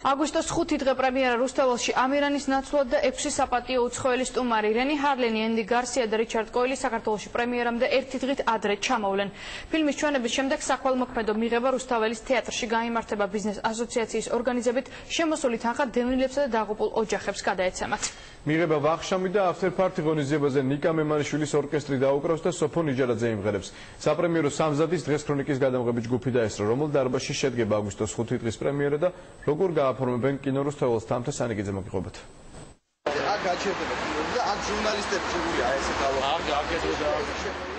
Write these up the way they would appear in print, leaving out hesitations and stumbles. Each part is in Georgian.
აგვისტოს 5 დღე პრემიერა რუსთაველში ამირანის ნაცვლად და 6 საპატიო უცხოელი სტუმარი რენი ჰარლენი, ენდი გარსია და რიჩარდ კოილი საქართველოში პრემიერამდე ერთი დღით ადრე ჩამოვლენ. ფილმის ჩვენების შემდეგ საქველმოქმედო მიღება რუსთაველის თეატრში გაიმართება ბიზნეს ასოციაციის ორგანიზებით შემოსული თანხა დევნილებსა და დაღუპულ ოჯახებს გადაეცემათ. მიღება ვახშამი და after-party ღონისძიებაზე ნიკა მემანიშვილის ორკესტრი დაუკრავს და სოფო ნიჯარაძე იმღერებს. საპრემიერო სამზადის დღეს ქრონიკის გადამღებით ჯგუფი დაესწრო, რომელ დარბაზში შედგება აგვისტოს 5 დღის პრემიერა და როგორ გააფორმებენ კინო რუსთაველს თამთა სანიკიძე მოგიყვებით. აქ გაჩერდება და აქ ჟურნალისტები შეგვიძლია ესე გავაკეთოთ.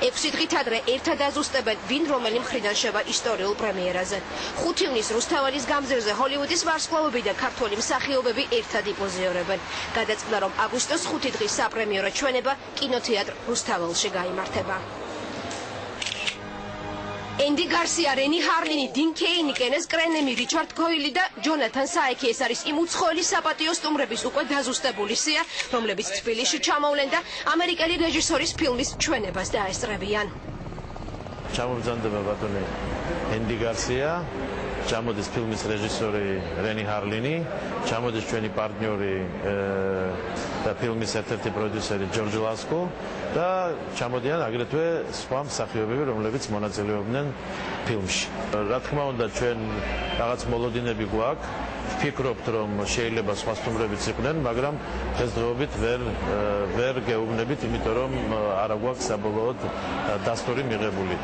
6 დღით ადრე ერთად აზუსტებენ ვინ რომელი მხრიდან შევა ისტორიულ პრემიერაზე. 5 ივნის რუსთაველის გამზირზე ჰოლივუდის ვარსკვლავები და ქართველი მსახიობები ერთად იპოზიორებენ. გადაწყდა რომ აგვისტოს 5 დღის საპრემიერო ჩვენება კინოთეატრ რუსთაველში გაიმართება. ენდი გარსია, რენი ჰარლენი, დინ კეინი, კენეს კრენემი, რიჩარდ კოილი და ჯონათან საექი ეს არის იმ უცხოელი საპატიო სტუმრების უკვე დაზუსტებული სია, რომლებიც თბილისში ჩამოვლენ და ამერიკელი რეჟისორის ფილმის ჩვენებას დაესწრებიან. ჩამობრძანდება ბატონი ენდი გარსია, ჩამოდის ფილმის რეჟისორი რენი ჰარლენი, ჩამოდის ჩვენი პარტნიორი და ფილმის ერთ-ერთი პროდიუსერი ჯორჯ ლასკო და ჩამოდიან აგრეთვე სხვა მსახიობები, რომლებიც მონაწილეობდნენ ფილმში. რა თქმა უნდა, ჩვენ რაღაც მოლოდინები გვაქვს, ვფიქრობთ, რომ შეიძლება სხვა სტუმრებიც იყვნენ, მაგრამ დღესდღეობით ვერ გეუბნებით, იმიტომ რომ არა გვაქვს საბოლოოდ დასტური მიღებული.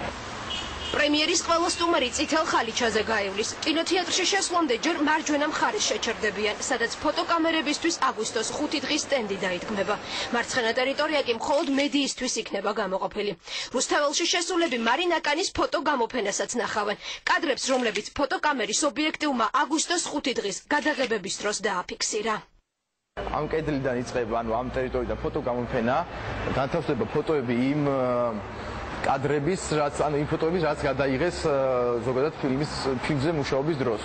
პრემიერის ყველა სტუმარი წითელ ხალიჩაზე გაივლის. კინოთეატრში შესვლამდე ჯერ მარჯვენა მხარეს შეჩერდებიან, სადაც ფოტოკამერებისთვის აგვისტოს 5 დღის სტენდი დაიდგმება. მარცხენა ტერიტორია კი მხოლოდ მედიისთვის იქნება გამოყოფილი. რუსთაველში შესულები მარინა კანის ფოტოგამოფენასაც ნახავენ. კადრებს, რომლებიც ფოტოკამერის ობიექტივმა აგვისტოს 5 დღის გადაღებების დროს დააფიქსირა. ამ კედლიდან იწყება, ამ ტერიტორიიდან ფოტოგამოფენა, განთავსდება ფოტოები იმ კადრების, იმ ფოტოების, რაც გადაიღეს ზოგადად ფილმზე მუშაობის დროს.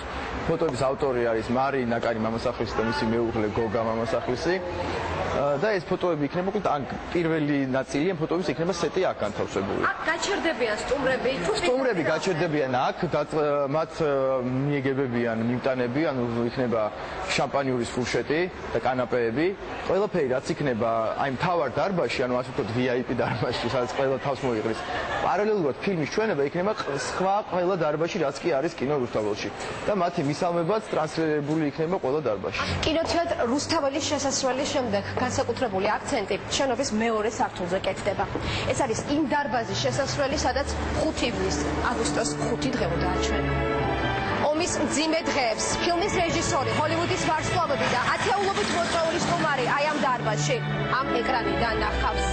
ფოტოების ავტორი არის მარინა კანი მამასახლისი და მისი მეუღლე გოგა მამასახლისი. და ეს ფოტოები იქნება, ან პირველი ნაწილი ამ ფოტოების იქნება სეტი აქ განთავსებული. აქ გაჩერდებიან სტუმრები, სტუმრები გაჩერდებიან აქ, მათ მიეგებებიან მიმტანები, ანუ იქნება შამპანიურის ფურშეტი და კანაპეები. ყველაფერი რაც იქნება აი მთავარ დარბაზში, ანუ ასე ვთქვათ VIP დარბაზში, სადაც ყველა თავს მოიყრის. პარალელურად ფილმის ჩვენება იქნება სხვა ყველა დარბაზში, რაც კი არის კინო რუსთაველში. და მათი მისალმებაც ტრანსფერირებული იქნება ყველა დარბაზში. კინოთეატრ რუსთაველის შესასვლელის შემდეგ განსაკუთრებული აქცენტი შენობის მეორე სართულზე კეთდება. ეს არის იმ დარბაზის შესასვლელი, სადაც 5 ივნის აგვისტოს 5 დღეო დააჩვენა. ომის მძიმე დღეებს ფილმის რეჟისორი, ჰოლივუდის ვარსკვლავები და ათეულობით მოწვეული სტუმარი აი ამ დარბაზში, ამ ეკრანიდან ნახავს.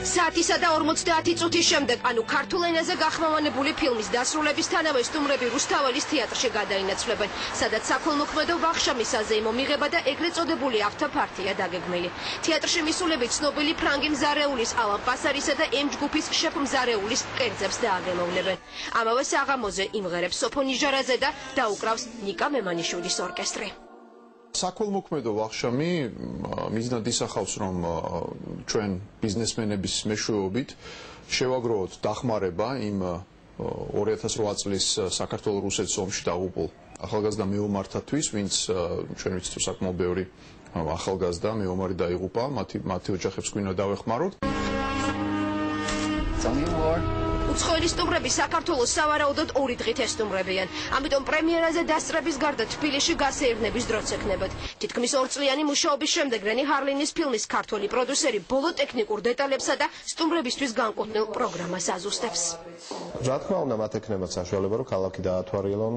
საათისა და 50 წუთის შემდეგ, ანუ ქართულ ენაზე გახმოვანებული ფილმის დასრულებისთანავე სტუმრები რუსთაველის თეატრში გადაინაცვლებენ, სადაც საქველმოქმედო ვახშამი საზეიმო მიღება და ეგრეთ წოდებული after-party-ია დაგეგმილი. თეატრში მისულები ცნობილი ფრანგი მზარეულის, ალან პასარისა და M ჯგუფის შეფ მზარეულის კერძებს დააგემოვნებენ. ამავე საღამოზე იმღერებს სოფო ნიჟარაძე და დაუკრავს ნიკა მემანიშვილის ორკესტრი. საქველმოქმედო ვახშამი მიზნად ისახავს, რომ ჩვენ ბიზნესმენების მეშვეობით შევაგროვოთ დახმარება იმ 2008 წლის საქართველოს-რუსეთის ომში დაღუპულ ახალგაზრდა მეომართათვის, ვინც ჩვენ ვიცით, რომ საკმაოდ ბევრი ახალგაზრდა მეომარი დაიღუპა, მათი ოჯახებს გვინდა დავეხმაროთ. უცხოელი სტუმრები საქართველოს სავარაუდოდ 2 დღით ესტუმრებიან. ამიტომ პრემიერაზე დასწრების გარდა თბილისში გასეირნების დროც ექნებათ. თითქმის 2 წლიანი მუშაობის შემდეგ რენი ჰარლენის ფილმის ქართველი პროდიუსერი ბოლო ტექნიკურ დეტალებსა და სტუმრებისთვის განკუთვნილ პროგრამას აზუსტებს. რა თქმა უნდა, მათ ექნებათ საშუალება, რომ ქალაქი დაათვალიერონ,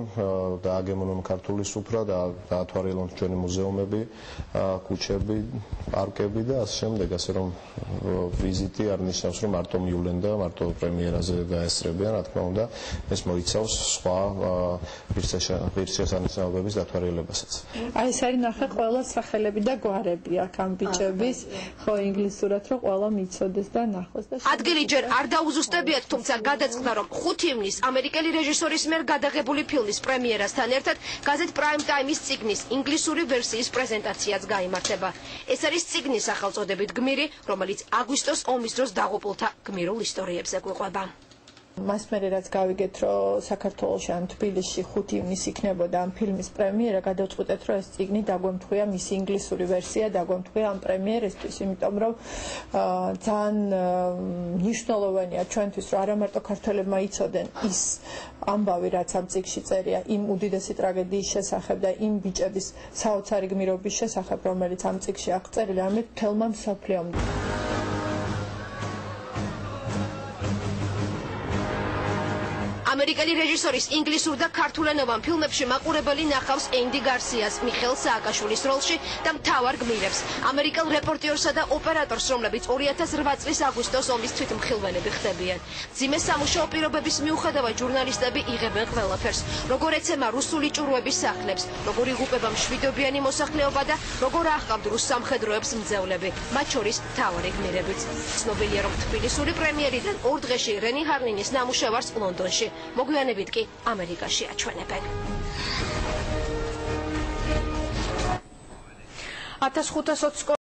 დააგემოვნონ ქართული სუფრა და დაათვალიერონ ჩვენი მუზეუმები, ქუჩები, პარკები და ასე შემდეგ, ასე რომ ვიზიტი არ ნიშნავს, რომ მარტო მივლენ და მარტო პრემიერაზე გაესწრებიან, რა თქმა უნდა, ეს მოიცავს სხვა ღირსშესანიშნაობების დათვალიერებასაც. აი ეს არის ნახე ყველა სახელები და გვარები აქ ამ ბიჭების, ხო ინგლისურად რომ ყველა მიცოდეს და ნახოს და ადგილი ჯერ არ დაუზუსტებიათ, თუმცა გადაწყდა, რომ 5 ივნის ამერიკელი რეჟისორის მიერ გადაღებული ფილმის პრემიერასთან ერთად გაზეთ Prime Time-ის წიგნის ინგლისური ვერსიის პრეზენტაციაც გაიმართება. ეს არის წიგნის სახელწოდებით გმირი, რომელიც აგვისტოს ომის დროს დაღუპულთა გმირულ ისტორიებზე გვიყვება. მას მერე რაც გავიგეთ, რომ საქართველოში ან თბილისში 5 ივნისს იქნებოდა ამ ფილმის პრემიერა, გადავწყვიტეთ, რომ ეს წიგნი დაგვემთხვია მისი ინგლისური ვერსია, დაგვემთხვია ამ პრემიერისთვის, იმიტომ რომ ძალიან მნიშვნელოვანია ჩვენთვის, რომ არა მარტო ქართველებმა იცოდნენ ის ამბავი, რაც ამ წიგნში წერია, იმ უდიდესი ტრაგედიის შესახებ და იმ ბიჭების საოცარი გმირობის შესახებ, რომელიც ამ წიგნში აქვს წერილი, ამით მთელმა მსოფლიომ. ამერიკელი რეჟისორის ინგლისურ და ქართულენოვან ფილმებში მაყურებელი ნახავს ენდი გარსიას, მიხეილ სააკაშვილის როლში და მთავარ გმირებს. ამერიკელ რეპორტიორსა და ოპერატორს, რომლებიც 2008 წლის აგვისტოს ომის თვითმხილველები ხდებიან. მძიმე სამუშაო პირობების მიუხედავად ჟურნალისტები იღებენ ყველაფერს. როგორ ეცემა რუსული ჭურვების სახლებს, როგორ იღუპება მშვიდობიანი მოსახლეობა და როგორ აჰყავთ რუს სამხედროებს მძევლები, მათ შორის მთავარი გმირებიც. ცნობილია, რომ თბილისური პრემიერიდან 2 დღეში რენი ჰარლინის ნამუშევარს ლონდონში მოგვიანებით კი ამერიკაში აჩვენებენ. 1520